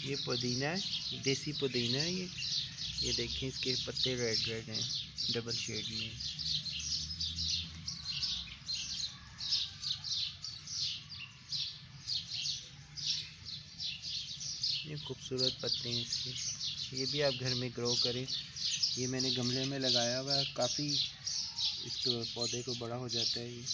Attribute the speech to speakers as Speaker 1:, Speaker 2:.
Speaker 1: ये पुदीना है, देसी पुदीना है ये देखें, इसके पत्ते रेड रेड हैं डबल शेड में। ये खूबसूरत पत्ते हैं इसके, ये भी आप घर में ग्रो करें। ये मैंने गमले में लगाया हुआ है, काफ़ी इस पौधे को बड़ा हो जाता है ये।